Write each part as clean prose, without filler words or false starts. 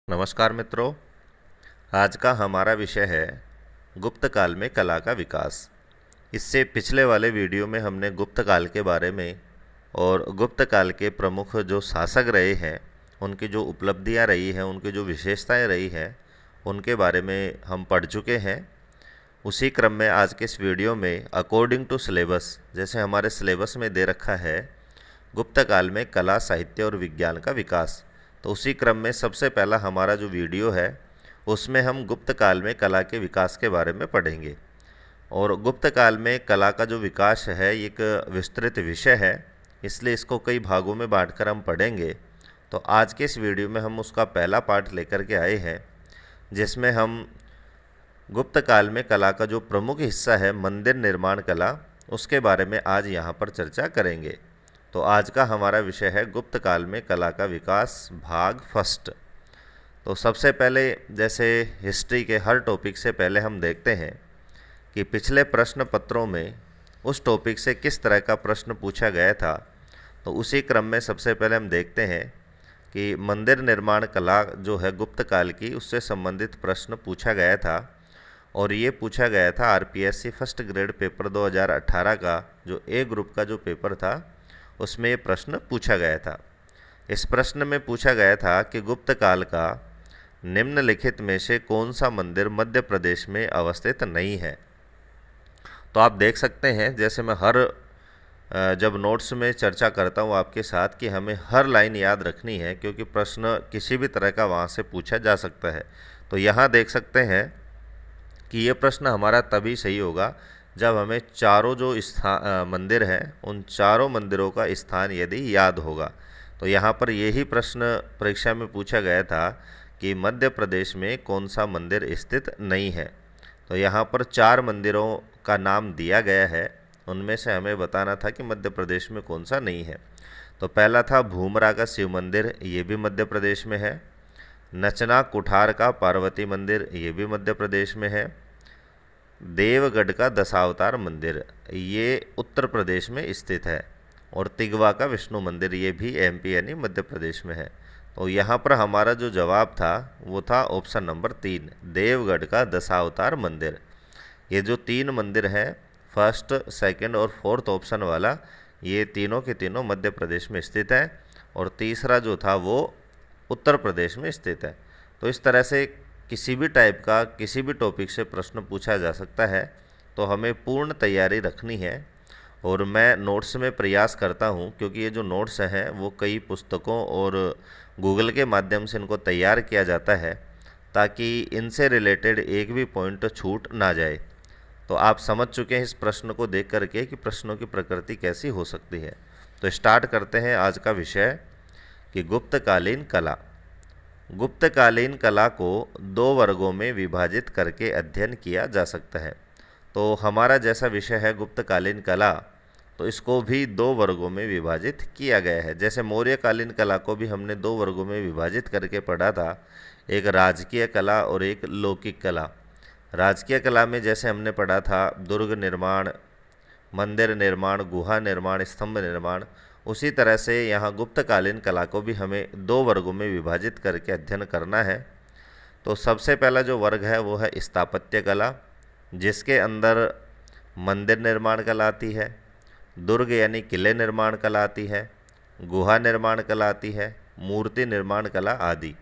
नमस्कार मित्रों। आज का हमारा विषय है गुप्त काल में कला का विकास। इससे पिछले वाले वीडियो में हमने गुप्त काल के बारे में और गुप्त काल के प्रमुख जो शासक रहे हैं, उनकी जो उपलब्धियां रही हैं, उनकी जो विशेषताएं रही हैं, उनके बारे में हम पढ़ चुके हैं। उसी क्रम में आज के इस वीडियो में अकॉर्डिंग टू सिलेबस, जैसे हमारे सिलेबस में दे रखा है गुप्त काल में कला, साहित्य और विज्ञान का विकास, तो उसी क्रम में सबसे पहला हमारा जो वीडियो है उसमें हम गुप्त काल में कला के विकास के बारे में पढ़ेंगे। और गुप्त काल में कला का जो विकास है एक विस्तृत विषय है, इसलिए इसको कई भागों में बांटकर हम पढ़ेंगे। तो आज के इस वीडियो में हम उसका पहला पार्ट लेकर के आए हैं, जिसमें हम गुप्त काल में कला का जो प्रमुख हिस्सा है मंदिर निर्माण कला, उसके बारे में आज यहाँ पर चर्चा करेंगे। तो आज का हमारा विषय है गुप्त काल में कला का विकास, भाग फर्स्ट। तो सबसे पहले जैसे हिस्ट्री के हर टॉपिक से पहले हम देखते हैं कि पिछले प्रश्न पत्रों में उस टॉपिक से किस तरह का प्रश्न पूछा गया था। तो उसी क्रम में सबसे पहले हम देखते हैं कि मंदिर निर्माण कला जो है गुप्त काल की, उससे संबंधित प्रश्न पूछा गया था। और ये पूछा गया था आरपीएससी फर्स्ट ग्रेड पेपर 2018 का जो ए ग्रुप का जो पेपर था, उसमें ये प्रश्न पूछा गया था। इस प्रश्न में पूछा गया था कि गुप्त काल का निम्नलिखित में से कौन सा मंदिर मध्य प्रदेश में अवस्थित नहीं है। तो आप देख सकते हैं, जैसे मैं जब नोट्स में चर्चा करता हूँ आपके साथ, कि हमें हर लाइन याद रखनी है, क्योंकि प्रश्न किसी भी तरह का वहाँ से पूछा जा सकता है। तो यहाँ देख सकते हैं कि ये प्रश्न हमारा तभी सही होगा जब हमें चारों जो मंदिर हैं, उन चारों मंदिरों का स्थान यदि याद होगा। तो यहाँ पर यही प्रश्न परीक्षा में पूछा गया था कि मध्य प्रदेश में कौन सा मंदिर स्थित नहीं है। तो यहाँ पर 4 मंदिरों का नाम दिया गया है, उनमें से हमें बताना था कि मध्य प्रदेश में कौन सा नहीं है। तो पहला था भूमरा का शिव मंदिर, ये भी मध्य प्रदेश में है। नचना कुठार का पार्वती मंदिर, ये भी मध्य प्रदेश में है। देवगढ़ का दशावतार मंदिर, ये उत्तर प्रदेश में स्थित है। और तिगवा का विष्णु मंदिर, ये भी एमपी यानी मध्य प्रदेश में है। तो यहाँ पर हमारा जो जवाब था वो था ऑप्शन नंबर 3, देवगढ़ का दशावतार मंदिर। ये जो 3 मंदिर हैं, फर्स्ट, सेकंड और फोर्थ ऑप्शन वाला, ये तीनों के तीनों मध्य प्रदेश में स्थित हैं। और तीसरा जो था वो उत्तर प्रदेश में स्थित है। तो इस तरह से किसी भी टाइप का किसी भी टॉपिक से प्रश्न पूछा जा सकता है, तो हमें पूर्ण तैयारी रखनी है। और मैं नोट्स में प्रयास करता हूँ, क्योंकि ये जो नोट्स हैं वो कई पुस्तकों और गूगल के माध्यम से इनको तैयार किया जाता है, ताकि इनसे रिलेटेड एक भी पॉइंट छूट ना जाए। तो आप समझ चुके हैं इस प्रश्न को देख करके कि प्रश्नों की प्रकृति कैसी हो सकती है। तो स्टार्ट करते हैं आज का विषय कि गुप्तकालीन कला। गुप्तकालीन कला को 2 वर्गों में विभाजित करके अध्ययन किया जा सकता है। तो हमारा जैसा विषय है गुप्तकालीन कला, तो इसको भी 2 वर्गों में विभाजित किया गया है। जैसे मौर्यकालीन कला को भी हमने 2 वर्गों में विभाजित करके पढ़ा था, एक राजकीय कला और एक लौकिक कला। राजकीय कला में जैसे हमने पढ़ा था दुर्ग निर्माण, मंदिर निर्माण, गुहा निर्माण, स्तंभ निर्माण, उसी तरह से यहाँ गुप्तकालीन कला को भी हमें 2 वर्गों में विभाजित करके अध्ययन करना है। तो सबसे पहला जो वर्ग है वो है स्थापत्य कला, जिसके अंदर मंदिर निर्माण कला आती है, दुर्ग यानी किले निर्माण कला आती है, गुहा निर्माण कला आती है, मूर्ति निर्माण कला आदि।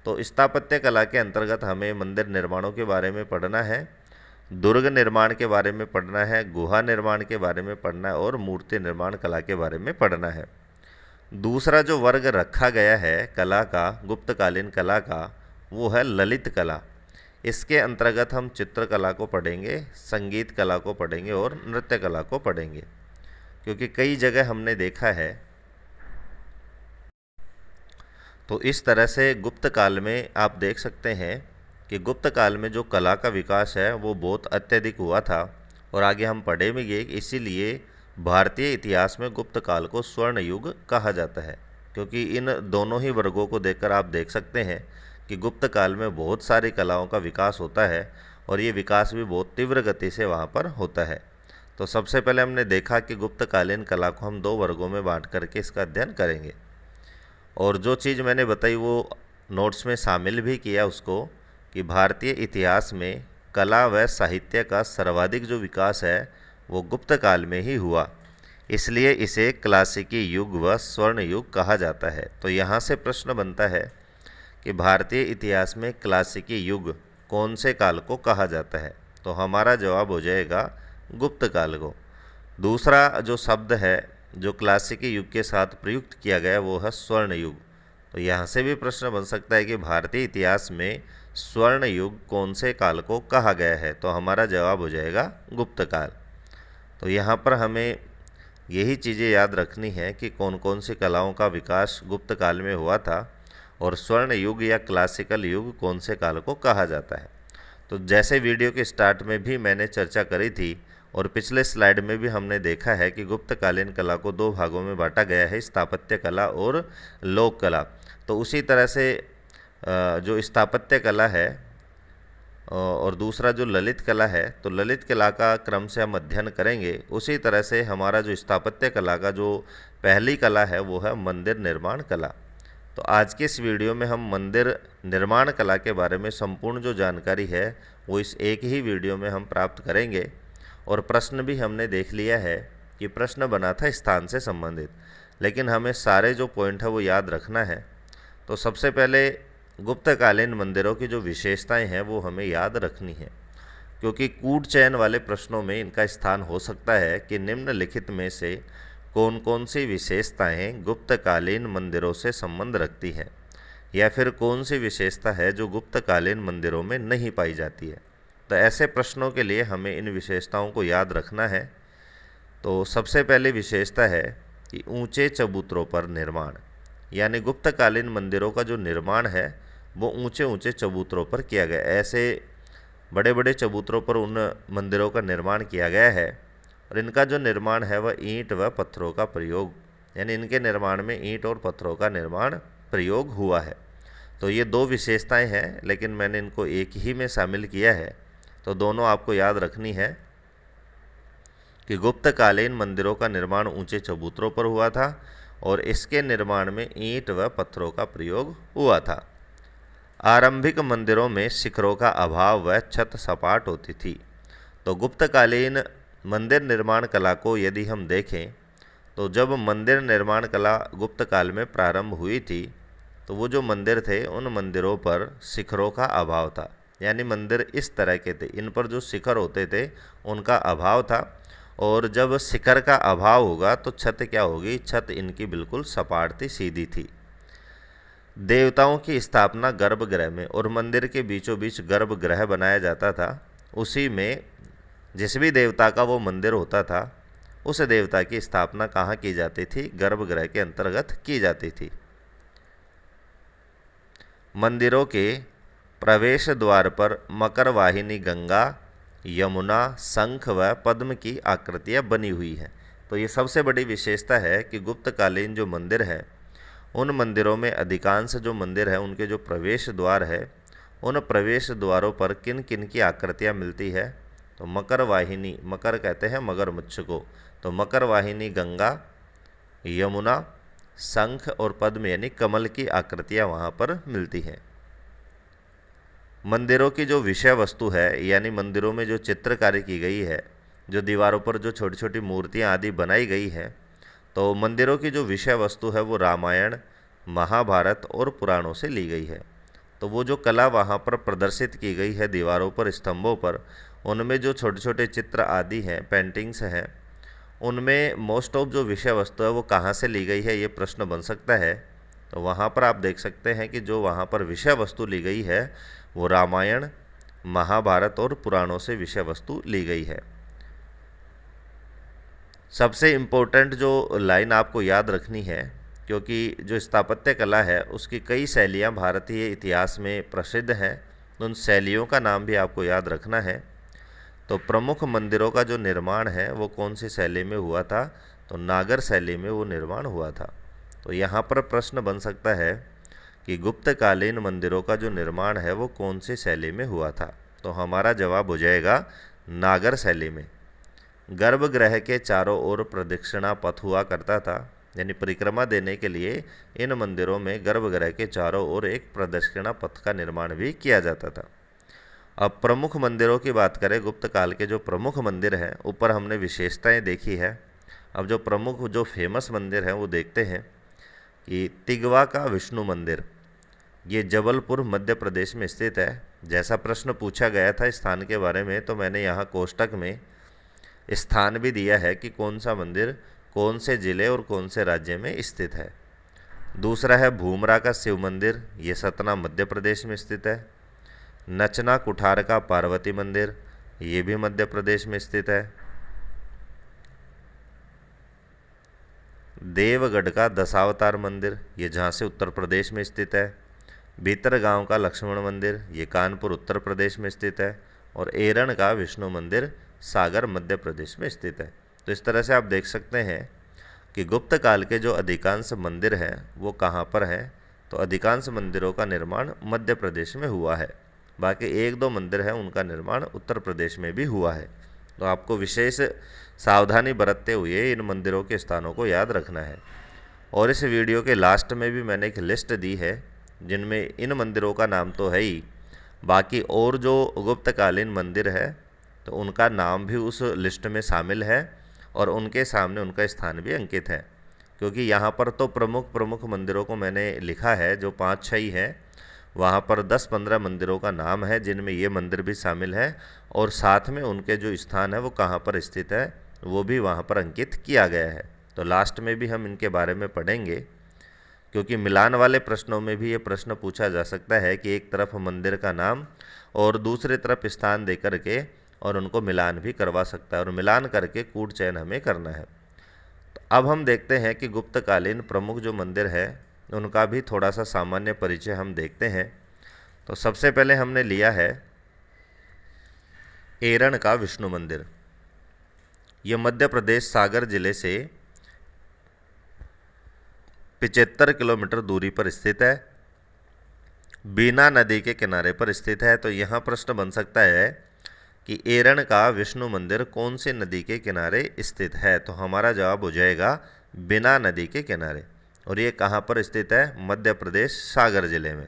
तो स्थापत्य कला के अंतर्गत हमें मंदिर निर्माणों के बारे में पढ़ना है, दुर्ग निर्माण के बारे में पढ़ना है, गुहा निर्माण के बारे में पढ़ना है और मूर्ति निर्माण कला के बारे में पढ़ना है। दूसरा जो वर्ग रखा गया है कला का, गुप्तकालीन कला का, वो है ललित कला। इसके अंतर्गत हम चित्रकला को पढ़ेंगे, संगीत कला को पढ़ेंगे और नृत्य कला को पढ़ेंगे। क्योंकि कई जगह हमने देखा है, तो इस तरह से गुप्त काल में आप देख सकते हैं कि गुप्त काल में जो कला का विकास है वो बहुत अत्यधिक हुआ था। और आगे हम पढ़ेंगे, इसीलिए भारतीय इतिहास में गुप्त काल को स्वर्ण युग कहा जाता है। क्योंकि इन दोनों ही वर्गों को देखकर आप देख सकते हैं कि गुप्त काल में बहुत सारी कलाओं का विकास होता है, और ये विकास भी बहुत तीव्र गति से वहाँ पर होता है। तो सबसे पहले हमने देखा कि गुप्तकालीन कला को हम 2 वर्गों में बांट करके इसका अध्ययन करेंगे। और जो चीज़ मैंने बताई वो नोट्स में शामिल भी किया उसको कि भारतीय इतिहास में कला व साहित्य का सर्वाधिक जो विकास है वो गुप्त काल में ही हुआ, इसलिए इसे क्लासिकी युग व स्वर्ण युग कहा जाता है। तो यहाँ से प्रश्न बनता है कि भारतीय इतिहास में क्लासिकी युग कौन से काल को कहा जाता है, तो हमारा जवाब हो जाएगा गुप्त काल को। दूसरा जो शब्द है जो क्लासिकी युग के साथ प्रयुक्त किया गया वो है स्वर्ण युग। तो यहाँ से भी प्रश्न बन सकता है कि भारतीय इतिहास में स्वर्ण युग कौन से काल को कहा गया है, तो हमारा जवाब हो जाएगा गुप्त काल। तो यहाँ पर हमें यही चीज़ें याद रखनी है कि कौन कौन सी कलाओं का विकास गुप्त काल में हुआ था और स्वर्ण युग या क्लासिकल युग कौन से काल को कहा जाता है। तो जैसे वीडियो के स्टार्ट में भी मैंने चर्चा करी थी और पिछले स्लाइड में भी हमने देखा है कि गुप्तकालीन कला को दो भागों में बांटा गया है, स्थापत्य कला और लोक कला। तो उसी तरह से जो स्थापत्य कला है और दूसरा जो ललित कला है, तो ललित कला का क्रम से हम अध्ययन करेंगे। उसी तरह से हमारा जो स्थापत्य कला का जो पहली कला है वो है मंदिर निर्माण कला। तो आज के इस वीडियो में हम मंदिर निर्माण कला के बारे में संपूर्ण जो जानकारी है वो इस एक ही वीडियो में हम प्राप्त करेंगे। और प्रश्न भी हमने देख लिया है कि प्रश्न बना था स्थान से संबंधित, लेकिन हमें सारे जो पॉइंट है वो याद रखना है। तो सबसे पहले गुप्तकालीन मंदिरों की जो विशेषताएं हैं वो हमें याद रखनी है, क्योंकि कूट चयन वाले प्रश्नों में इनका स्थान हो सकता है कि निम्नलिखित में से कौन कौन सी विशेषताएं गुप्तकालीन मंदिरों से संबंध रखती हैं, या फिर कौन सी विशेषता है जो गुप्तकालीन मंदिरों में नहीं पाई जाती है। तो ऐसे प्रश्नों के लिए हमें इन विशेषताओं को याद रखना है। तो सबसे पहले विशेषता है कि ऊंचे चबूतरों पर निर्माण, यानी गुप्तकालीन मंदिरों का जो निर्माण है वो ऊंचे ऊंचे चबूतरों पर किया गया। ऐसे बड़े बड़े चबूतरों पर उन मंदिरों का निर्माण किया गया है और इनका जो निर्माण है वह ईंट व पत्थरों का प्रयोग, यानी इनके निर्माण में ईंट और पत्थरों का निर्माण प्रयोग हुआ है। तो ये दो विशेषताएं हैं, लेकिन मैंने इनको एक ही में शामिल किया है। तो दोनों आपको याद रखनी है कि गुप्तकालीन मंदिरों का निर्माण ऊंचे चबूतरों पर हुआ था और इसके निर्माण में ईंट व पत्थरों का प्रयोग हुआ था। आरंभिक मंदिरों में शिखरों का अभाव व छत सपाट होती थी। तो गुप्तकालीन मंदिर निर्माण कला को यदि हम देखें तो जब मंदिर निर्माण कला गुप्त काल में प्रारंभ हुई थी तो वो जो मंदिर थे उन मंदिरों पर शिखरों का अभाव था, यानी मंदिर इस तरह के थे, इन पर जो शिखर होते थे उनका अभाव था। और जब शिखर का अभाव होगा तो छत क्या होगी, छत इनकी बिल्कुल सपाट थी, सीधी थी। देवताओं की स्थापना गर्भगृह में और मंदिर के बीचों बीच गर्भगृह बनाया जाता था। उसी में जिस भी देवता का वो मंदिर होता था उस देवता की स्थापना कहाँ की जाती थी, गर्भगृह के अंतर्गत की जाती थी। मंदिरों के प्रवेश द्वार पर मकर वाहिनी, गंगा, यमुना, शंख व पद्म की आकृतियाँ बनी हुई हैं। तो ये सबसे बड़ी विशेषता है कि गुप्तकालीन जो मंदिर है उन मंदिरों में अधिकांश जो मंदिर है उनके जो प्रवेश द्वार है उन प्रवेश द्वारों पर किन किन की आकृतियाँ मिलती है। तो मकर वाहिनी, मकर कहते हैं मगरमच्छ को, तो मकर वाहिनी, गंगा, यमुना, शंख और पद्म यानी कमल की आकृतियाँ वहाँ पर मिलती हैं। मंदिरों की जो विषय वस्तु है, यानी मंदिरों में जो चित्रकारी की गई है, जो दीवारों पर जो छोटी छोटी मूर्तियाँ आदि बनाई गई हैं, तो मंदिरों की जो विषय वस्तु है वो रामायण, महाभारत और पुराणों से ली गई है। तो वो जो कला वहाँ पर प्रदर्शित की गई है दीवारों पर, स्तंभों पर, उनमें जो छोटे छोटे चित्र आदि हैं, पेंटिंग्स हैं, उनमें मोस्ट ऑफ जो विषय वस्तु है वो कहाँ से ली गई है, ये प्रश्न बन सकता है। तो वहाँ पर आप देख सकते हैं कि जो वहाँ पर विषय वस्तु ली गई है वो रामायण, महाभारत और पुराणों से विषय वस्तु ली गई है। सबसे इम्पोर्टेंट जो लाइन आपको याद रखनी है, क्योंकि जो स्थापत्य कला है उसकी कई शैलियाँ भारतीय इतिहास में प्रसिद्ध हैं, तो उन शैलियों का नाम भी आपको याद रखना है। तो प्रमुख मंदिरों का जो निर्माण है वो कौन सी शैली में हुआ था, तो नागर शैली में वो निर्माण हुआ था। तो यहाँ पर प्रश्न बन सकता है कि गुप्तकालीन मंदिरों का जो निर्माण है वो कौन सी शैली में हुआ था, तो हमारा जवाब हो जाएगा नागर शैली में। गर्भगृह के चारों ओर प्रदक्षिणा पथ हुआ करता था, यानी परिक्रमा देने के लिए इन मंदिरों में गर्भगृह के चारों ओर एक प्रदक्षिणा पथ का निर्माण भी किया जाता था। अब प्रमुख मंदिरों की बात करें, गुप्त काल के जो प्रमुख मंदिर हैं, ऊपर हमने विशेषताएं देखी है। अब जो प्रमुख जो फेमस मंदिर हैं वो देखते हैं कि तिगवा का विष्णु मंदिर, ये जबलपुर मध्य प्रदेश में स्थित है। जैसा प्रश्न पूछा गया था स्थान के बारे में, तो मैंने यहाँ कोष्टक में स्थान भी दिया है कि कौन सा मंदिर कौन से जिले और कौन से राज्य में स्थित है। दूसरा है भूमरा का शिव मंदिर, ये सतना मध्य प्रदेश में स्थित है। नचना कुठार का पार्वती मंदिर, ये भी मध्य प्रदेश में स्थित है। देवगढ़ का दशावतार मंदिर, ये झांसी उत्तर प्रदेश में स्थित है। भीतरगांव का लक्ष्मण मंदिर, ये कानपुर उत्तर प्रदेश में स्थित है। और एरण का विष्णु मंदिर सागर मध्य प्रदेश में स्थित है। तो इस तरह से आप देख सकते हैं कि गुप्त काल के जो अधिकांश मंदिर हैं वो कहाँ पर हैं। तो अधिकांश मंदिरों का निर्माण मध्य प्रदेश में हुआ है, बाकी एक दो मंदिर हैं उनका निर्माण उत्तर प्रदेश में भी हुआ है। तो आपको विशेष सावधानी बरतते हुए इन मंदिरों के स्थानों को याद रखना है। और इस वीडियो के लास्ट में भी मैंने एक लिस्ट दी है जिनमें इन मंदिरों का नाम तो है ही, बाकी और जो गुप्तकालीन मंदिर है तो उनका नाम भी उस लिस्ट में शामिल है और उनके सामने उनका स्थान भी अंकित है। क्योंकि यहाँ पर तो प्रमुख प्रमुख मंदिरों को मैंने लिखा है जो 5-6 ही हैं, वहाँ पर 10-15 मंदिरों का नाम है जिनमें ये मंदिर भी शामिल है और साथ में उनके जो स्थान है वो कहाँ पर स्थित है वो भी वहाँ पर अंकित किया गया है। तो लास्ट में भी हम इनके बारे में पढ़ेंगे, क्योंकि मिलान वाले प्रश्नों में भी ये प्रश्न पूछा जा सकता है कि एक तरफ मंदिर का नाम और दूसरी तरफ स्थान दे करके और उनको मिलान भी करवा सकता है और मिलान करके कूट चयन हमें करना है। तो अब हम देखते हैं कि गुप्तकालीन प्रमुख जो मंदिर है उनका भी थोड़ा सा सामान्य परिचय हम देखते हैं। तो सबसे पहले हमने लिया है एरण का विष्णु मंदिर। यह मध्य प्रदेश सागर जिले से 75 किलोमीटर दूरी पर स्थित है, बीना नदी के किनारे पर स्थित है। तो यहाँ प्रश्न बन सकता है कि एरण का विष्णु मंदिर कौन सी नदी के किनारे स्थित है। तो हमारा जवाब हो जाएगा बीना नदी के किनारे। और ये कहाँ पर स्थित है? मध्य प्रदेश सागर जिले में।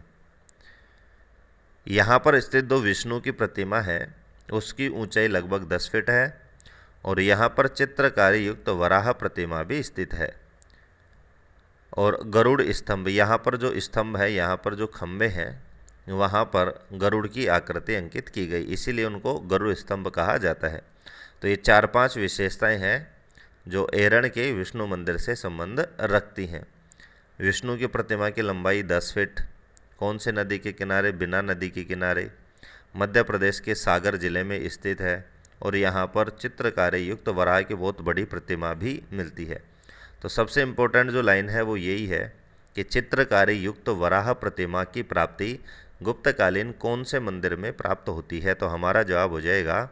यहाँ पर स्थित जो विष्णु की प्रतिमा है उसकी ऊंचाई लगभग 10 फीट है और यहाँ पर चित्रकारी युक्त वराह प्रतिमा भी स्थित है। और गरुड़ स्तंभ, यहाँ पर जो स्तंभ है, यहाँ पर जो खंभे हैं, वहाँ पर गरुड़ की आकृति अंकित की गई, इसीलिए उनको गरुड़ स्तंभ कहा जाता है। तो ये 4-5 विशेषताएं हैं जो एरण के विष्णु मंदिर से संबंध रखती हैं। विष्णु की प्रतिमा की लंबाई 10 फीट, कौन से नदी के किनारे? बिना नदी के किनारे, मध्य प्रदेश के सागर जिले में स्थित है और यहाँ पर चित्रकारी युक्त वराह की बहुत बड़ी प्रतिमा भी मिलती है। तो सबसे इम्पोर्टेंट जो लाइन है वो यही है कि चित्रकारी युक्त वराह प्रतिमा की प्राप्ति गुप्तकालीन कौन से मंदिर में प्राप्त होती है। तो हमारा जवाब हो जाएगा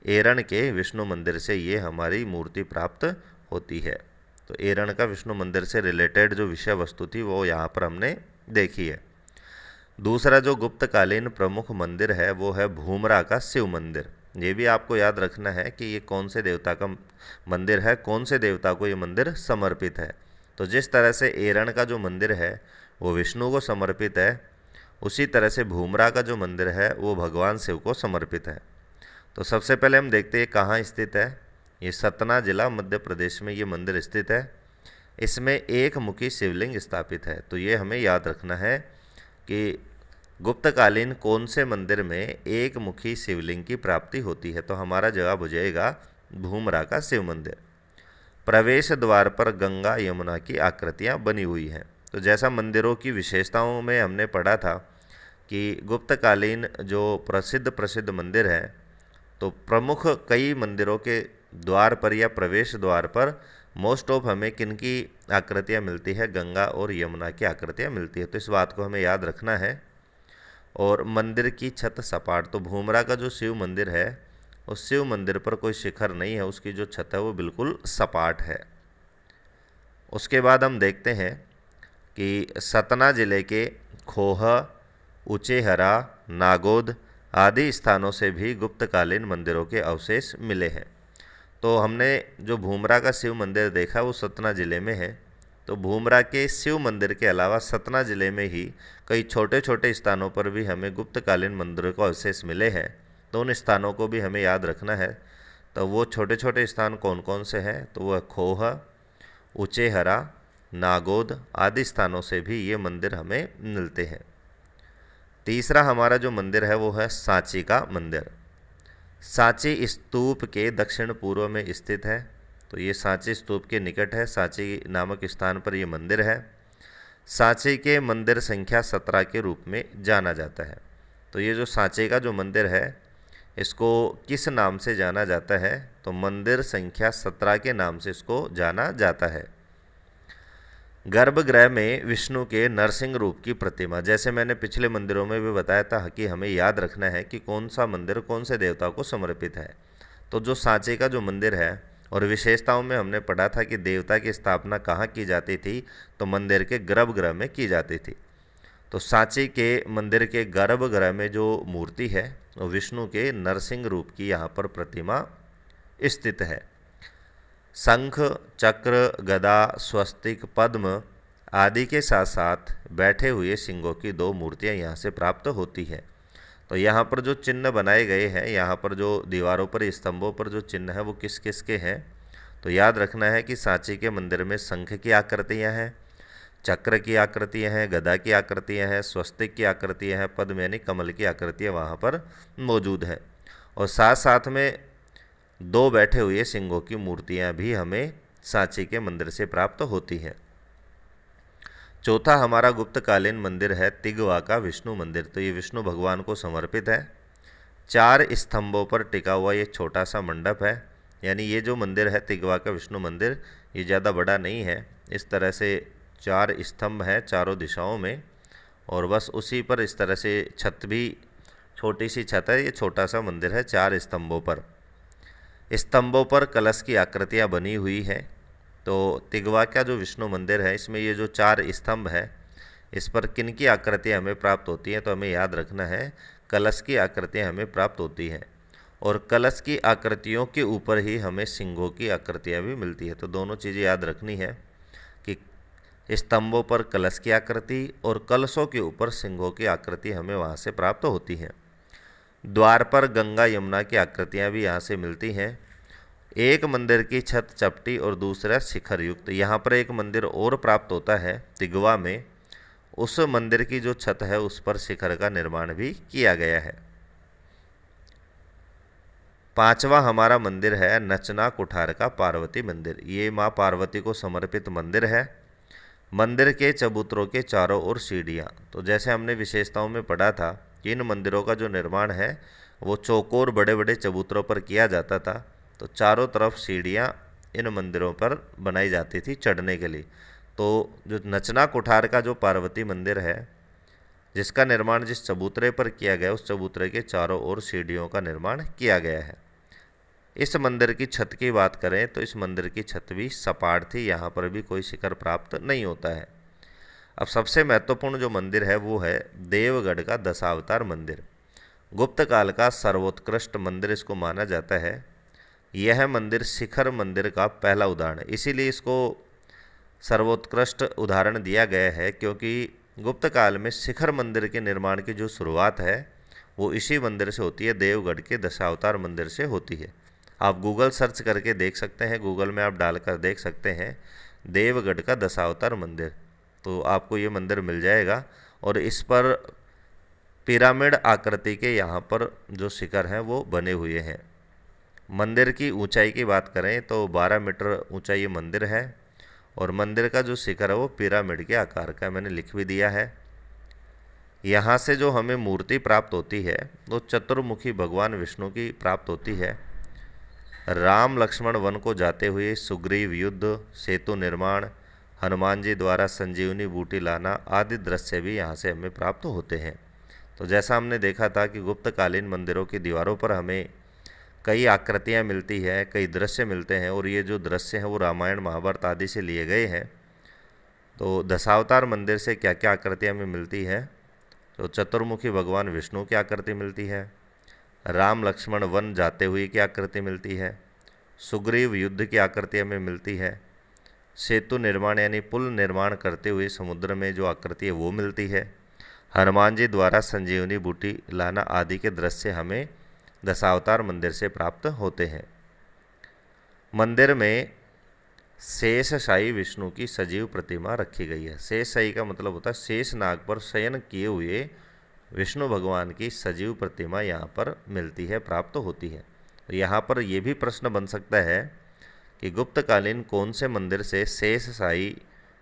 एरण के विष्णु मंदिर से ये हमारी मूर्ति प्राप्त होती है। तो एरण का विष्णु मंदिर से रिलेटेड जो विषय वस्तु थी वो यहाँ पर हमने देखी है। दूसरा जो गुप्तकालीन प्रमुख मंदिर है वो है भूमरा का शिव मंदिर। ये भी आपको याद रखना है कि ये कौन से देवता का मंदिर है, कौन से देवता को ये मंदिर समर्पित है। तो जिस तरह से एरण का जो मंदिर है वो विष्णु को समर्पित है, उसी तरह से भूमरा का जो मंदिर है वो भगवान शिव को समर्पित है। तो सबसे पहले हम देखते हैं कहाँ स्थित है। ये सतना जिला मध्य प्रदेश में ये मंदिर स्थित है। इसमें एक मुखी शिवलिंग स्थापित है। तो ये हमें याद रखना है कि गुप्तकालीन कौन से मंदिर में एक मुखी शिवलिंग की प्राप्ति होती है। तो हमारा जवाब हो जाएगा भूमरा का शिव मंदिर। प्रवेश द्वार पर गंगा यमुना की आकृतियाँ बनी हुई हैं। तो जैसा मंदिरों की विशेषताओं में हमने पढ़ा था कि गुप्तकालीन जो प्रसिद्ध मंदिर हैं, तो प्रमुख कई मंदिरों के द्वार पर या प्रवेश द्वार पर मोस्ट ऑफ हमें किन की आकृतियाँ मिलती है? गंगा और यमुना की आकृतियाँ मिलती है। तो इस बात को हमें याद रखना है। और मंदिर की छत सपाट, तो भूमरा का जो शिव मंदिर है उस शिव मंदिर पर कोई शिखर नहीं है, उसकी जो छत है वो बिल्कुल सपाट है। उसके बाद हम देखते हैं कि सतना जिले के खोह, उचेहरा, नागोद आदि स्थानों से भी गुप्तकालीन मंदिरों के अवशेष मिले हैं। तो हमने जो भूमरा का शिव मंदिर देखा वो सतना जिले में है। तो तो भूमरा के शिव मंदिर के अलावा सतना जिले में ही कई छोटे छोटे स्थानों पर भी हमें गुप्तकालीन मंदिरों का अवशेष मिले हैं। तो उन स्थानों को भी हमें याद रखना है। तो वो छोटे छोटे स्थान कौन कौन से हैं? तो वह खोह, उचेहरा, नागोद आदि स्थानों से भी ये मंदिर हमें मिलते हैं। तीसरा हमारा जो मंदिर है वो है सांची का मंदिर। सांची स्तूप के दक्षिण पूर्व में स्थित है। तो ये सांची स्तूप के निकट है, सांची नामक स्थान पर ये मंदिर है। सांची के मंदिर संख्या 17 के रूप में जाना जाता है। तो ये जो सांची का जो मंदिर है इसको किस नाम से जाना जाता है? तो मंदिर संख्या 17 के नाम से इसको जाना जाता है। गर्भगृह में विष्णु के नरसिंह रूप की प्रतिमा, जैसे मैंने पिछले मंदिरों में भी बताया था कि हमें याद रखना है कि कौन सा मंदिर कौन से देवता को समर्पित है। तो जो सांची का जो मंदिर है और विशेषताओं में हमने पढ़ा था कि देवता की स्थापना कहाँ की जाती थी? तो मंदिर के गर्भगृह में की जाती थी। तो सांची के मंदिर के गर्भगृह में जो मूर्ति है वो विष्णु के नरसिंह रूप की यहाँ पर प्रतिमा स्थित है। शंख, चक्र, गदा, स्वस्तिक, पद्म आदि के साथ साथ बैठे हुए सिंहों की 2 मूर्तियाँ यहाँ से प्राप्त होती हैं। तो यहाँ पर जो चिन्ह बनाए गए हैं, यहाँ पर जो दीवारों पर स्तंभों पर जो चिन्ह है वो किस किस के हैं? तो याद रखना है कि सांची के मंदिर में शंख की आकृतियाँ हैं, चक्र की आकृतियाँ हैं, गदा की आकृतियाँ हैं, स्वस्तिक की आकृतियाँ हैं, पद्म यानी कमल की आकृतियाँ वहाँ पर मौजूद हैं। और साथ साथ में 2 बैठे हुए सिंहों की मूर्तियाँ भी हमें सांची के मंदिर से प्राप्त होती हैं। चौथा हमारा गुप्तकालीन मंदिर है तिगवा का विष्णु मंदिर। तो ये विष्णु भगवान को समर्पित है। 4 स्तंभों पर टिका हुआ ये छोटा सा मंडप है। यानी ये जो मंदिर है तिगवा का विष्णु मंदिर, ये ज़्यादा बड़ा नहीं है। इस तरह से 4 स्तंभ हैं चारों दिशाओं में, और बस उसी पर इस तरह से छत भी छोटी सी छत है। ये छोटा सा मंदिर है 4 स्तंभों पर। स्तंभों पर कलश की आकृतियाँ बनी हुई हैं। तो तिगवा का जो विष्णु मंदिर है इसमें ये जो 4 स्तंभ है इस पर किन की आकृतियाँ हमें प्राप्त होती हैं? तो हमें याद रखना है कलश की आकृतियाँ हमें प्राप्त होती हैं, और कलश की आकृतियों के ऊपर ही हमें सिंहों की आकृतियाँ भी मिलती है। तो दोनों चीज़ें याद रखनी है कि स्तंभों पर कलश की आकृति और कलशों के ऊपर सिंहों की आकृति हमें वहाँ से प्राप्त होती हैं। द्वार पर गंगा यमुना की आकृतियाँ भी यहाँ से मिलती हैं। एक मंदिर की छत चपटी और दूसरा शिखर युक्त। यहाँ पर एक मंदिर और प्राप्त होता है तिगवा में, उस मंदिर की जो छत है उस पर शिखर का निर्माण भी किया गया है। 5वां हमारा मंदिर है नचना कुठार का पार्वती मंदिर। ये माँ पार्वती को समर्पित मंदिर है। मंदिर के चबूतरों के चारों ओर सीढ़ियाँ। तो जैसे हमने विशेषताओं में पढ़ा था कि इन मंदिरों का जो निर्माण है वो चौकोर बड़े बड़े चबूतरों पर किया जाता था। तो चारों तरफ सीढ़ियाँ इन मंदिरों पर बनाई जाती थी चढ़ने के लिए। तो जो नचना कुठार का जो पार्वती मंदिर है जिसका निर्माण जिस चबूतरे पर किया गया उस चबूतरे के चारों ओर सीढ़ियों का निर्माण किया गया है। इस मंदिर की छत की बात करें तो इस मंदिर की छत भी सपाट थी, यहाँ पर भी कोई शिखर प्राप्त नहीं होता है। अब सबसे महत्वपूर्ण जो मंदिर है वो है देवगढ़ का दशावतार मंदिर। गुप्त काल का सर्वोत्कृष्ट मंदिर इसको माना जाता है। यह मंदिर शिखर मंदिर का पहला उदाहरण है, इसीलिए इसको सर्वोत्कृष्ट उदाहरण दिया गया है, क्योंकि गुप्त काल में शिखर मंदिर के निर्माण की जो शुरुआत है वो इसी मंदिर से होती है, देवगढ़ के दशावतार मंदिर से होती है। आप गूगल सर्च करके देख सकते हैं, गूगल में आप डालकर देख सकते हैं देवगढ़ का दशावतार मंदिर, तो आपको ये मंदिर मिल जाएगा। और इस पर पिरामिड आकृति के यहाँ पर जो शिखर हैं वो बने हुए हैं। मंदिर की ऊंचाई की बात करें तो 12 मीटर ऊंचा ये मंदिर है, और मंदिर का जो शिखर है वो पिरामिड के आकार का, मैंने लिख भी दिया है। यहाँ से जो हमें मूर्ति प्राप्त होती है वो चतुर्मुखी भगवान विष्णु की प्राप्त होती है। राम लक्ष्मण वन को जाते हुए सुग्रीव युद्ध, सेतु निर्माण, हनुमान जी द्वारा संजीवनी बूटी लाना आदि दृश्य भी यहाँ से हमें प्राप्त होते हैं। तो जैसा हमने देखा था कि गुप्तकालीन मंदिरों की दीवारों पर हमें कई आकृतियाँ मिलती है, कई दृश्य मिलते हैं, और ये जो दृश्य हैं वो रामायण महाभारत आदि से लिए गए हैं। तो दशावतार मंदिर से क्या क्या आकृतियाँ हमें मिलती है? तो चतुर्मुखी भगवान विष्णु की आकृति मिलती है, राम लक्ष्मण वन जाते हुए की आकृति मिलती है, सुग्रीव युद्ध की आकृति हमें मिलती है, सेतु निर्माण यानी पुल निर्माण करते हुए समुद्र में जो आकृति है वो मिलती है। हनुमान जी द्वारा संजीवनी बूटी लाना आदि के दृश्य हमें दशावतार मंदिर से प्राप्त होते हैं। मंदिर में शेषशाही विष्णु की सजीव प्रतिमा रखी गई है। शेषशाही का मतलब होता है शेष नाग पर शयन किए हुए विष्णु भगवान की सजीव प्रतिमा यहाँ पर मिलती है, प्राप्त होती है। यहाँ पर यह भी प्रश्न बन सकता है कि गुप्तकालीन कौन से मंदिर से शेषशाही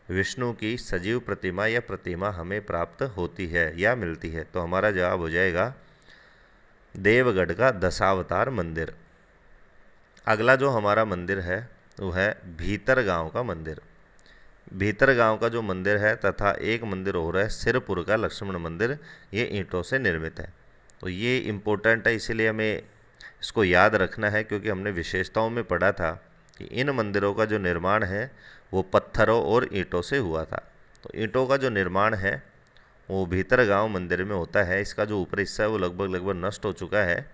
विष्णु की सजीव प्रतिमा या प्रतिमा हमें प्राप्त होती है या मिलती है। तो हमारा जवाब हो जाएगा देवगढ़ का दशावतार मंदिर। अगला जो हमारा मंदिर है वो है भीतर गांव का मंदिर। भीतर गांव का जो मंदिर है तथा एक मंदिर और है सिरपुर का लक्ष्मण मंदिर, ये ईंटों से निर्मित है। तो ये इम्पोर्टेंट है, इसीलिए हमें इसको याद रखना है, क्योंकि हमने विशेषताओं में पढ़ा था कि इन मंदिरों का जो निर्माण है वो पत्थरों और ईंटों से हुआ था। तो ईंटों का जो निर्माण है वो भीतर गांव मंदिर में होता है। इसका जो ऊपरी हिस्सा है वो लगभग नष्ट हो चुका है,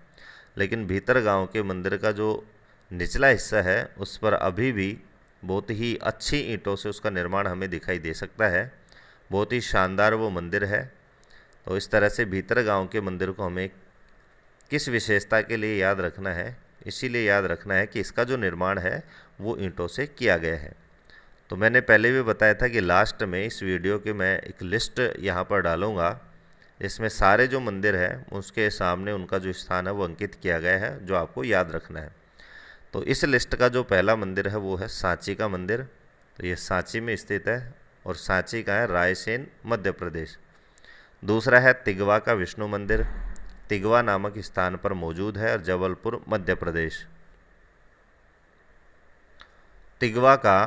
लेकिन भीतर गांव के मंदिर का जो निचला हिस्सा है उस पर अभी भी बहुत ही अच्छी ईंटों से उसका निर्माण हमें दिखाई दे सकता है। बहुत ही शानदार वो मंदिर है। तो इस तरह से भीतर गांव के मंदिर को हमें किस विशेषता के लिए याद रखना है, इसीलिए याद रखना है कि इसका जो निर्माण है वो ईंटों से किया गया है। तो मैंने पहले भी बताया था कि लास्ट में इस वीडियो के मैं एक लिस्ट यहाँ पर डालूँगा, इसमें सारे जो मंदिर हैं उसके सामने उनका जो स्थान है वो अंकित किया गया है, जो आपको याद रखना है। तो इस लिस्ट का जो पहला मंदिर है वो है सांची का मंदिर। तो ये सांची में स्थित है और सांची का है रायसेन मध्य प्रदेश। दूसरा है तिगवा का विष्णु मंदिर, तिगवा नामक स्थान पर मौजूद है और जबलपुर मध्य प्रदेश। तिगवा का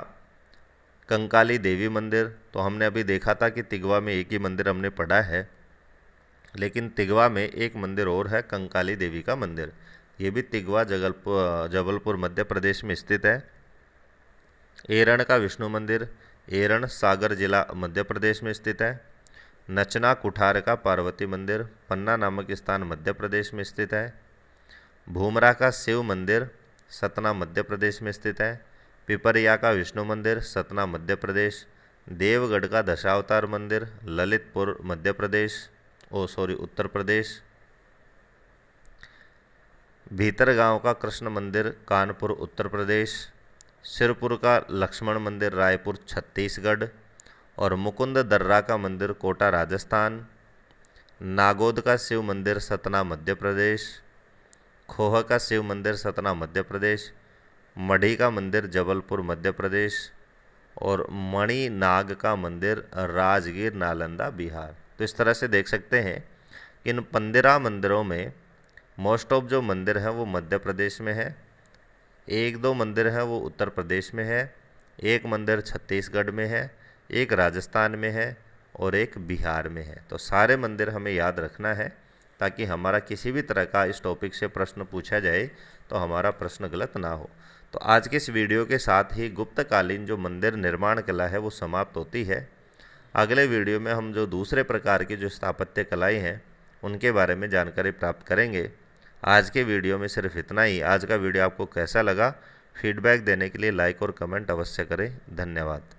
कंकाली देवी मंदिर, तो हमने अभी देखा था कि तिगवा में एक ही मंदिर हमने पढ़ा है, लेकिन तिगवा में एक मंदिर और है कंकाली देवी का मंदिर। ये भी तिगवा जबलपुर मध्य प्रदेश में स्थित है। एरण का विष्णु मंदिर, एरण सागर जिला मध्य प्रदेश में स्थित है। नचना कुठार का पार्वती मंदिर, पन्ना नामक स्थान मध्य प्रदेश में स्थित है। भूमरा का शिव मंदिर, सतना मध्य प्रदेश में स्थित है। पिपरिया का विष्णु मंदिर, सतना मध्य प्रदेश। देवगढ़ का दशावतार मंदिर, ललितपुर मध्य प्रदेश, उत्तर प्रदेश। भीतर गांव का कृष्ण मंदिर, कानपुर उत्तर प्रदेश। सिरपुर का लक्ष्मण मंदिर, रायपुर छत्तीसगढ़। और मुकुंद दर्रा का मंदिर, कोटा राजस्थान। नागोद का शिव मंदिर, सतना मध्य प्रदेश। खोह का शिव मंदिर, सतना मध्य प्रदेश। मढ़ी का मंदिर, जबलपुर मध्य प्रदेश। और मणिनाग का मंदिर, राजगीर नालंदा बिहार। तो इस तरह से देख सकते हैं कि इन 15 मंदिरों में मोस्ट ऑफ जो मंदिर हैं वो मध्य प्रदेश में है, एक दो मंदिर हैं वो उत्तर प्रदेश में है, एक मंदिर छत्तीसगढ़ में है, एक राजस्थान में है और एक बिहार में है। तो सारे मंदिर हमें याद रखना है ताकि हमारा किसी भी तरह का इस टॉपिक से प्रश्न पूछा जाए तो हमारा प्रश्न गलत ना हो। तो आज के इस वीडियो के साथ ही गुप्तकालीन जो मंदिर निर्माण कला है वो समाप्त होती है। अगले वीडियो में हम जो दूसरे प्रकार की जो स्थापत्य कलाएँ हैं उनके बारे में जानकारी प्राप्त करेंगे। आज के वीडियो में सिर्फ इतना ही। आज का वीडियो आपको कैसा लगा, फीडबैक देने के लिए लाइक और कमेंट अवश्य करें। धन्यवाद।